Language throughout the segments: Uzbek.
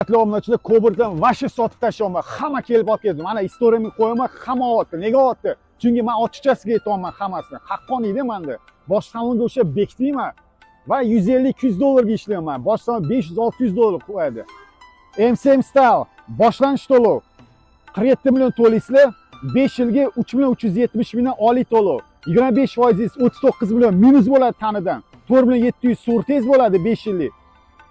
Obunachilar Cobra'dan vashi sotib tashlayman. Hamma kelib olib ketdi. Mana istoriyamni qo'yaman, hamma olyapti. Nega olyapti? Chunki men ochiqchasiga aytayapman hammasini. Haqqoniyda menda. Bosh salonga o'sha bekitmayman. Va 150-200 dollarga ishlayman. Bosh salon 500-600 dollar qo'yadi. MCM Style boshlanish to'lov 47 million to'laysizlar, 5 yilga 3 million 370 mingdan oliy to'lov. 25% 39 million minus bo'ladi tanidan. 4 million 700 surtez bo'ladi 5 yillik.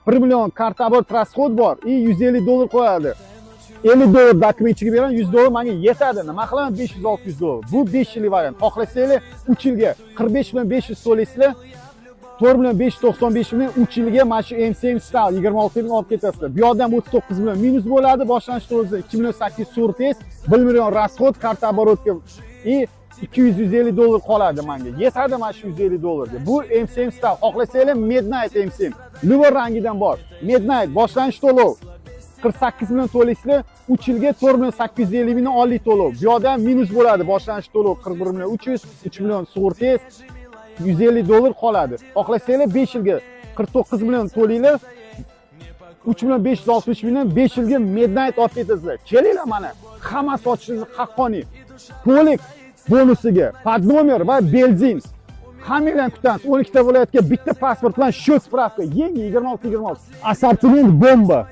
1 million kartabor расход bor. 150 dollar qo'yadi. 50 dollar dokumentchiga beraman, 100 dollar menga yetadi. Nima qilaman 500-600 dollar. Bu 5 yillik variant. Xohlasanglar 3 yilga 45 million 500 to'laysizlar. 4 million 595 million 3 yilga mana shu MCM Style 26 ming olib ketasizlar. Bu yerda ham 39 million minus bo'ladi. Boshlanish to'lovisi 2 million 800 surtez, 1 million расход karta оборотga 200-150 dollar qoladi menga. Yetadi mana shu 150 dollarga. Bu MCM Style. Xohlasanglar Midnight MCM. Liver rangidan bor. Midnight boshlanish to'lov 48 million to'laysizlar, 3 yilga 4 million 850 mingdan oliy to'lov. Bu yerda ham minus bo'ladi. Boshlanish to'lov 41 million 300, 3 million surtez, 150 dollar qoladi. Xohlasanglar 5 yilga 49 million to'laylar, 3 million 560 mingdan 5 yilga Midnight olib ketasizlar. Kelinglar mana. Hamma sotishingiz haqqoniy. To'liq bonusiga podnomer va benzin. Hammanglarni kutamiz. 12 ta viloyatga bitta pasport bilan счет spravka. Yangi 26. Assortiment bomba.